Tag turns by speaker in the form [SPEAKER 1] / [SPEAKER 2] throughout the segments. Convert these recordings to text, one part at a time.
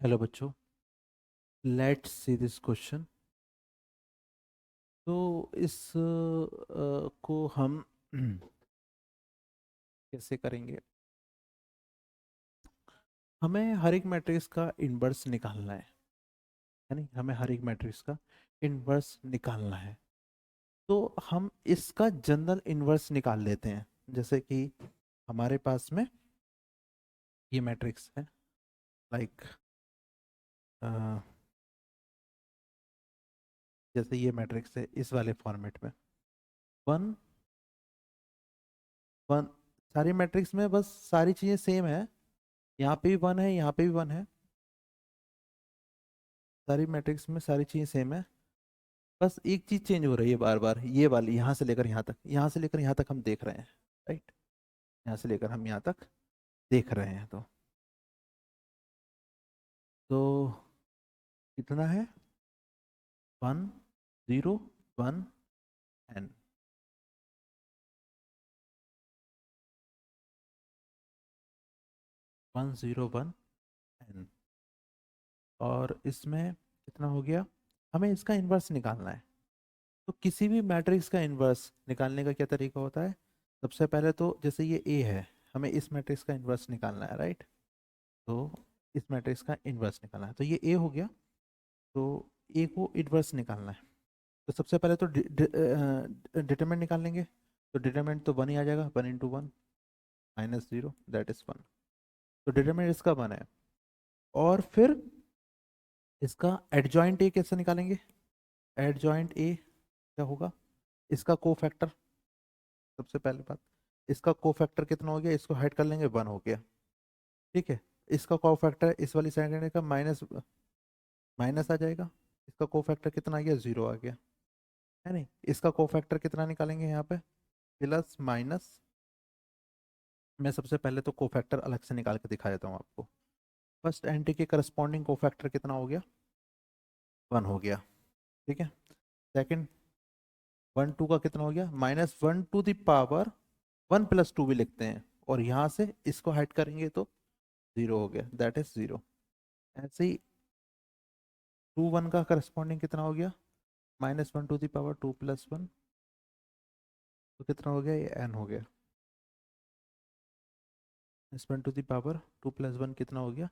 [SPEAKER 1] Hello बच्चों, let's see this question. तो इस को हम कैसे करेंगे? हमें हर एक मैट्रिक्स का इन्वर्स निकालना है नहीं? हमें हर एक मैट्रिक्स का इन्वर्स निकालना है। तो हम इसका जनरल इन्वर्स निकाल लेते हैं। जैसे कि हमारे पास में ये मैट्रिक्स है, लाइक जैसे ये मैट्रिक्स है इस वाले फॉर्मेट में। वन वन, सारी मैट्रिक्स में बस सारी चीज़ें सेम है। यहाँ पे भी वन है, यहाँ पे भी वन है। सारी मैट्रिक्स में सारी चीज़ें सेम है। बस एक चीज़ चेंज हो रही है बार बार, ये वाली यहाँ से लेकर यहाँ तक, यहाँ से लेकर यहाँ तक हम देख रहे हैं। राइट, यहाँ से लेकर हम यहाँ तक देख रहे हैं। तो कितना है? 1 0 1 n। 1 0 1 n। और इसमें कितना हो गया? हमें इसका इन्वर्स निकालना है। तो किसी भी मैट्रिक्स का इन्वर्स निकालने का क्या तरीका होता है? सबसे पहले तो जैसे ये ए है, हमें इस मैट्रिक्स का इन्वर्स निकालना है, राइट? तो इस मैट्रिक्स का इन्वर्स निकालना है, तो ये ए हो गया। तो ए को इन्वर्स निकालना है। तो सबसे पहले तो डिटरमिनेंट निकाल लेंगे। तो डिटरमिनेंट तो 1 ही आ जाएगा। 1 × 1 -0 दैट इज 1। तो डिटरमिनेंट इसका 1 है। और फिर इसका एडजॉइंट ए कैसे निकालेंगे? एडजॉइंट ए क्या होगा? इसका कोफैक्टर। सबसे पहले बात, इसका कोफैक्टर कितना हो गया? इसको हाइड कर लेंगे, 1 हो गया। ठीक है। इसका कोफैक्टर इस वाली साइड का माइनस माइनस आ जाएगा। इसका कोफैक्टर कितना आ गया? 0 आ गया, है नहीं? इसका कोफैक्टर कितना निकालेंगे यहाँ पे? Plus minus. मैं सबसे पहले तो कोफैक्टर अलग से निकाल के दिखा देता हूँ आपको। फर्स्ट एंटी के करस्पॉन्डिंग कोफैक्टर कितना हो गया? 1 हो गया। ठीक है। सेकंड 1 2 का कितना हो गया? -1 to the power 1 + 2 भी लिखते हैं। और यहाँ से इसको हाइड करेंगे तो 0 हो गया, दैट इज 0। ऐसे ही 2 1 का करस्पॉन्डिंग कितना हो गया? -1 to the power 2 + 1। तो कितना हो गया? ये n हो गया। -1 to the power 2 + 1 कितना हो गया?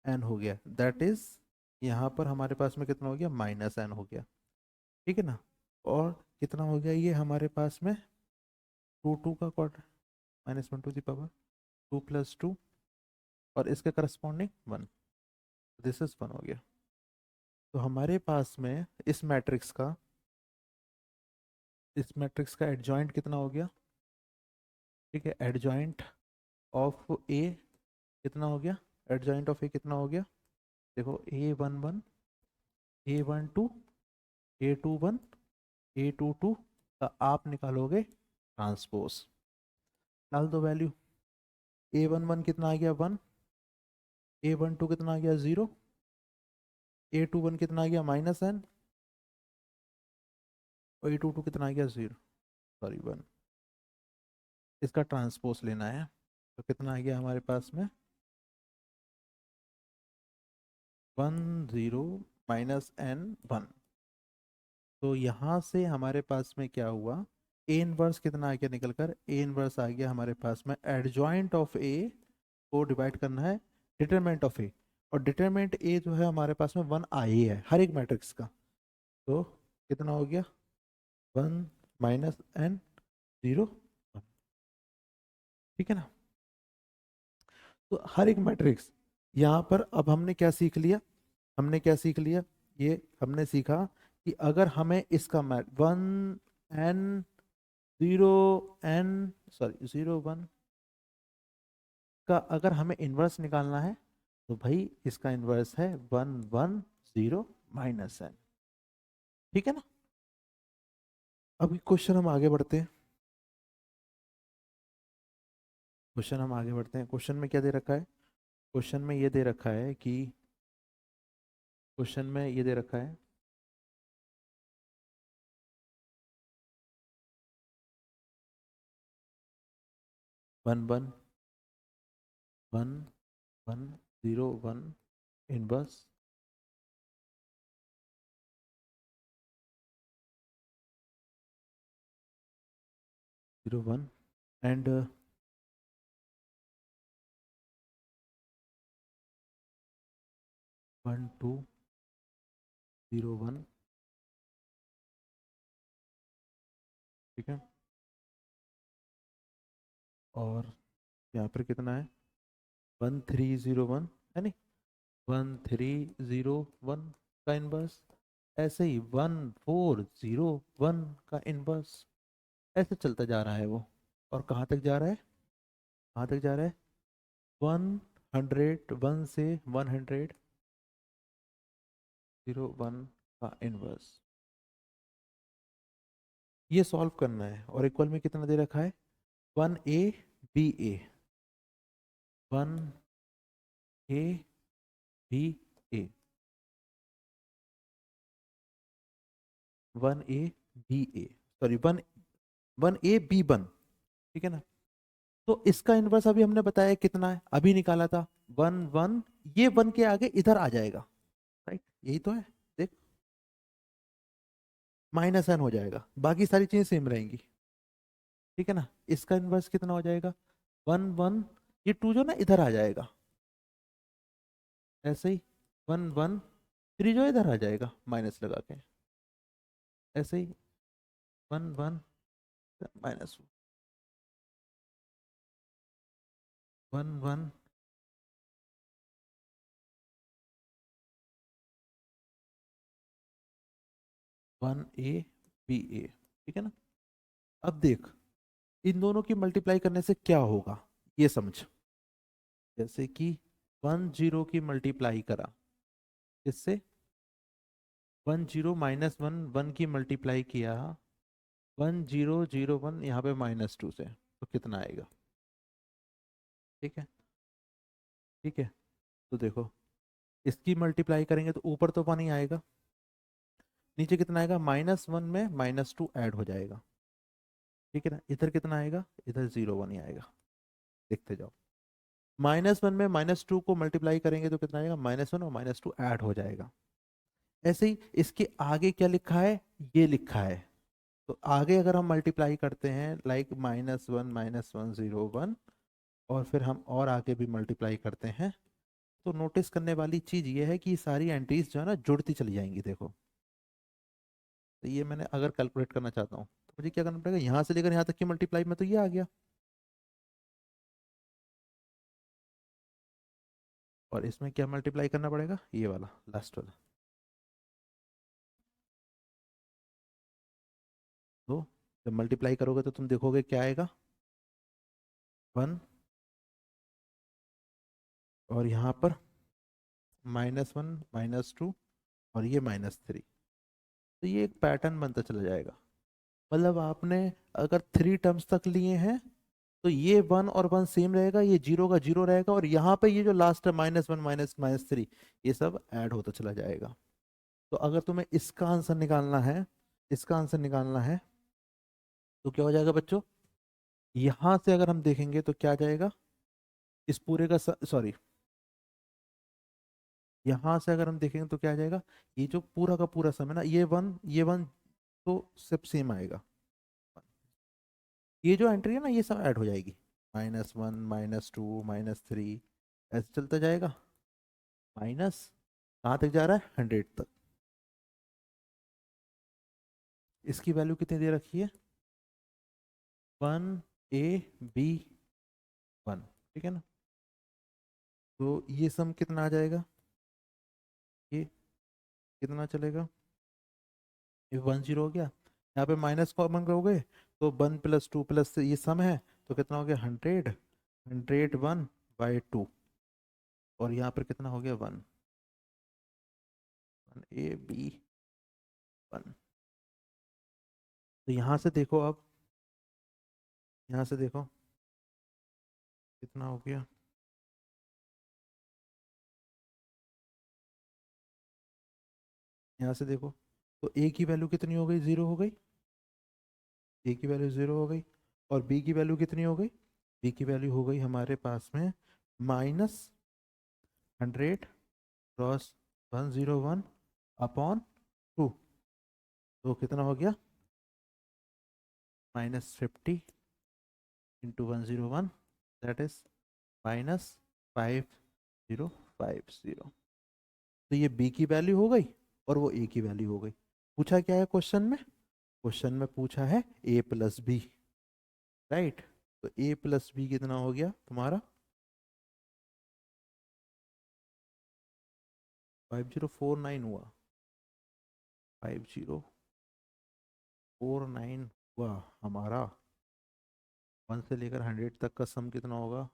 [SPEAKER 1] n हो गया, दैट इज यहाँ पर हमारे पास में कितना हो गया? -n हो गया। ठीक है ना? और कितना हो गया ये हमारे पास में? 2 का क्वार्टर, -1 to the power 2 + 2, और इसके करस्पॉन्डिंग 1। दिस इज 1 हो गया। तो हमारे पास में इस मैट्रिक्स का एडजॉइंट कितना हो गया? ठीक है, एडजॉइंट ऑफ ए कितना हो गया? एडजॉइंट ऑफ ए कितना हो गया? देखो, A11 A12 A21 A22 का आप निकालोगे ट्रांसपोज। डाल दो वैल्यू। A11 कितना आ गया? 1। A12 कितना आ गया? 0। A21 कितना आ गया? -n। और A22 कितना आ गया? 0, सॉरी 1। इसका ट्रांसपोज लेना है। तो कितना आ गया हमारे पास में? 1 0 -n 1। तो यहाँ से हमारे पास में क्या हुआ? ए इनवर्स कितना आ गया निकल कर? ए इनवर्स आ गया हमारे पास में, एडजॉइंट ऑफ ए को डिवाइड करना है डिटरमिनेंट ऑफ ए। और डिटरमिनेंट ए जो है हमारे पास में 1 आ ही है हर एक मैट्रिक्स का। तो कितना हो गया? 1 -n 0 1। ठीक है ना? तो हर एक मैट्रिक्स यहाँ पर, अब हमने क्या सीख लिया? ये हमने सीखा कि अगर हमें इसका मैट 1 का अगर हमें इन्वर्स निकालना है, तो भाई इसका इन्वर्स है 1 1 0 -n। ठीक है ना? अभी क्वेश्चन में क्या दे रखा है? क्वेश्चन में ये दे रखा है कि क्वेश्चन में ये दे रखा है 1 1 1 1 0 1 इनवर्स 0 1 एंड 1 2 0 1, ठीक है। और यहाँ पर कितना है 1 3 0 1, है नहीं, 1 3 0 1 का इनवर्स। ऐसे ही 1 4 0 1 का इनवर्स। ऐसे चलता जा रहा है वो। और कहाँ तक जा रहा है, कहाँ तक जा रहा है, 100 1 से 100 0 1 का इनवर्स। ये सॉल्व करना है। और इक्वल में कितना दे रखा है, 1a ba, 1a ba, 1a ba, sorry 1a b1, ठीक है ना। तो इसका इनवर्स अभी हमने बताया कितना है, अभी निकाला था 1 1, ये 1 के आगे इधर आ जाएगा, राइट, यही तो है। देख, माइनस एन हो जाएगा, बाकी सारी चीजें सेम रहेंगी, ठीक है ना। इसका इनवर्स कितना हो जाएगा, 1 1, ये 2 जो ना इधर आ जाएगा, ऐसे ही 1 1 3 जो इधर आ जाएगा माइनस लगा के, ऐसे ही 1 1 माइनस 1 1 1a ba, ठीक है ना। अब देख, इन दोनों की मल्टीप्लाई करने से क्या होगा ये समझ। जैसे कि 1 0 की मल्टीप्लाई करा, इससे 1 0 माइनस 1 1 की मल्टीप्लाई किया, 1 0 0 1 यहाँ पे -2 से, तो कितना आएगा, ठीक है, ठीक है। तो देखो, इसकी मल्टीप्लाई करेंगे तो ऊपर तो 1 ही आएगा, नीचे कितना आएगा, -1 में -2 ऐड हो जाएगा, ठीक है ना। इधर कितना आएगा, इधर 0 1 ही आएगा, देखते जाओ। -1 में -2 को मल्टीप्लाई करेंगे तो कितना आएगा, -1 और -2 ऐड हो जाएगा। ऐसे ही इसके आगे क्या लिखा है, ये लिखा है। तो आगे अगर हम मल्टीप्लाई करते हैं लाइक -1 0 1, और फिर हम और आगे भी मल्टीप्लाई करते हैं, तो नोटिस करने वाली चीज ये है कि सारी एंट्रीज जो है ना जुड़ती चली जाएंगी, देखो। तो ये मैंने अगर कैलकुलेट करना चाहता हूँ तो मुझे क्या करना पड़ेगा, यहाँ से लेकर यहाँ तक की मल्टीप्लाई में तो ये आ गया, और इसमें क्या मल्टीप्लाई करना पड़ेगा, ये वाला लास्ट वाला। तो जब मल्टीप्लाई करोगे तो तुम देखोगे क्या आएगा, 1, और यहाँ पर -1 -2, और ये -3। तो ये एक पैटर्न बनता चला जाएगा। मतलब आपने अगर 3 टर्म्स तक लिए हैं तो ये 1 और 1 सेम रहेगा, ये 0 का 0 रहेगा, और यहाँ पे ये जो लास्ट है -1 -3, ये सब ऐड होता चला जाएगा। तो अगर तुम्हें इसका आंसर निकालना है, इसका आंसर निकालना है, तो क्या हो जाएगा बच्चों, यहाँ से अगर हम देखेंगे तो क्या आ जाएगा, इस पूरे का सॉरी, यहाँ से अगर हम देखेंगे तो क्या आ जाएगा, ये जो पूरा का पूरा सम है ना, ये 1 तो सब सेम आएगा, ये जो एंट्री है ना ये सब ऐड हो जाएगी, -1 -2 -3, ऐसे चलता जाएगा, माइनस कहाँ तक जा रहा है, 100 तक। इसकी वैल्यू कितनी दे रखी है, 1 a b 1, ठीक है ना। तो ये सम कितना आ जाएगा, ये कितना चलेगा, ये 1 0 हो गया, यहाँ पे माइनस कॉमन करोगे तो 1 + 2 + ये सम है, तो कितना हो गया, 100 101/2, और यहाँ पर कितना हो गया, 1 1 a b 1। तो यहाँ से देखो, अब यहाँ से देखो कितना हो गया, यहाँ से देखो, तो a की वैल्यू कितनी हो गई, 0 हो गई, a की वैल्यू 0 हो गई, और b की वैल्यू कितनी हो गई, b की वैल्यू हो गई हमारे पास में -100 क्रॉस 101 अपॉन 2, तो कितना हो गया -50 इंटू 101, दैट इज -5050। तो ये बी की वैल्यू हो गई और वो ए की वैल्यू हो गई। पूछा क्या है क्वेश्चन में? क्वेश्चन में पूछा है ए प्लस बी, राइट? तो ए प्लस बी कितना हो गया तुम्हारा? 5049 हुआ, 5049 हुआ हमारा। 1 से लेकर 100 तक का सम कितना होगा?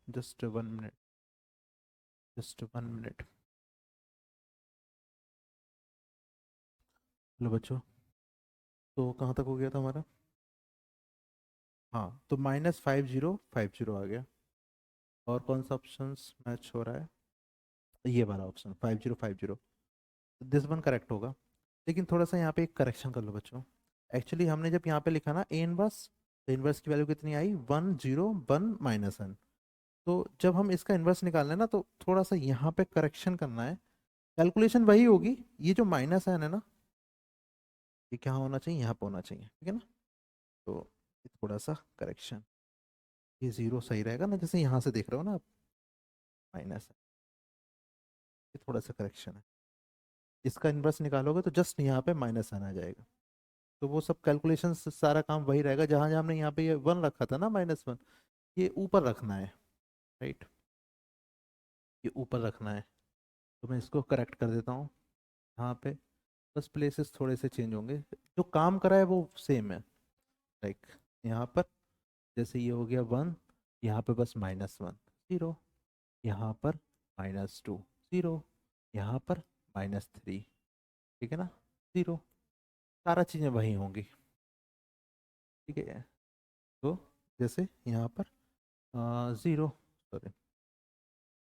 [SPEAKER 1] Just 1 minute, just 1 minute. लो बच्चों, तो कहाँ तक हो गया था हमारा? हाँ, तो -5050 आ गया। और कौन सा ऑप्शन मैच हो रहा है? ये वाला ऑप्शन 5050, दिस वन करेक्ट होगा। लेकिन थोड़ा सा यहाँ पे एक करेक्शन कर लो बच्चों। एक्चुअली हमने जब यहाँ पे लिखा ना ए इनवर्स, तो इनवर्स की वैल्यू कितनी आई? 101 -1। तो जब हम इसका इनवर्स निकालना है ना, तो थोड़ा सा यहाँ पे करेक्शन करना है। कैलकुलेशन वही होगी, ये जो -n है ना, ये क्या होना चाहिए? यहाँ पे होना चाहिए, ठीक है ना? तो ये थोड़ा सा करेक्शन, ये जीरो सही रहेगा ना, जैसे यहाँ से देख रहे हो ना आप, माइनस है, ये थोड़ा सा करेक्शन है। इसका इनवर्स निकालोगे तो जस्ट यहाँ पे -n आ जाएगा। तो वो सब कैलकुलेशन सारा काम वही रहेगा, जहाँ जहाँ हमने यहाँ पे ये 1 रखा था ना, -1, ये ऊपर रखना है, राइट? ये ऊपर रखना है। तो मैं इसको करेक्ट कर देता हूँ यहाँ पे। बस प्लेसेस थोड़े से चेंज होंगे, जो काम करा है वो सेम है। लाइक यहाँ पर जैसे ये हो गया 1, यहाँ पे बस -1 0, यहाँ पर -2 0, यहाँ पर -3, ठीक है ना, 0, सारा चीज़ें वही होंगी, ठीक है? तो जैसे यहाँ पर 0, सॉरी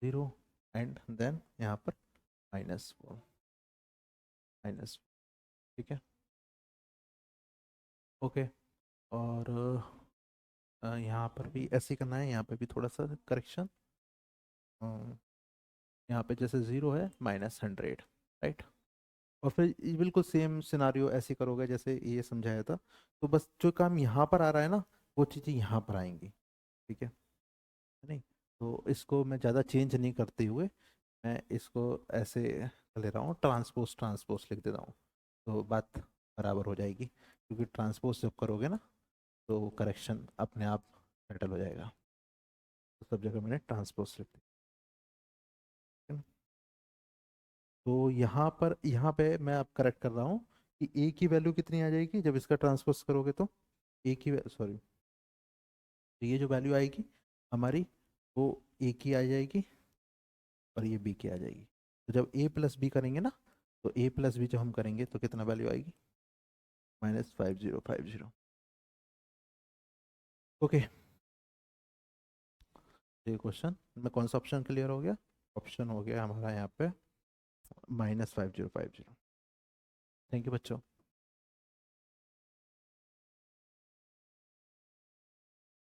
[SPEAKER 1] 0, एंड देन यहाँ पर -4, ठीक है, ओके। और यहाँ पर भी ऐसे ही करना है, यहाँ पे भी थोड़ा सा करेक्शन। यहाँ पे जैसे 0 है -100, राइट? और फिर ये बिल्कुल सेम सिनारियो ऐसे करोगे जैसे ये समझाया था। तो बस जो काम यहाँ पर आ रहा है ना, वो चीज़ें यहाँ पर आएंगी, ठीक है नहीं? तो इसको मैं ज़्यादा चेंज नहीं करते हुए, मैं इसको ऐसे ले रहा हूँ, ट्रांसपोज ट्रांसपोज लिख देता हूँ, तो बात बराबर हो जाएगी। क्योंकि ट्रांसपोज जब करोगे ना, तो करेक्शन अपने आप सेटल हो जाएगा। तो सब जगह मैंने ट्रांसपोज लिख दिया। तो यहाँ पे मैं अब करेक्ट कर रहा हूँ कि ए की वैल्यू कितनी आ जाएगी जब इसका ट्रांसपोज करोगे, तो ए की, सॉरी, तो ये जो वैल्यू आएगी हमारी, वो ए की आ जाएगी और ये बी की आ जाएगी। तो जब ए प्लस बी करेंगे ना, तो ए प्लस बी जब हम करेंगे तो कितना वैल्यू आएगी? -5050। ओके, ये क्वेश्चन में कौन सा ऑप्शन क्लियर हो गया? ऑप्शन हो गया हमारा यहाँ पे -5050। थैंक यू बच्चों।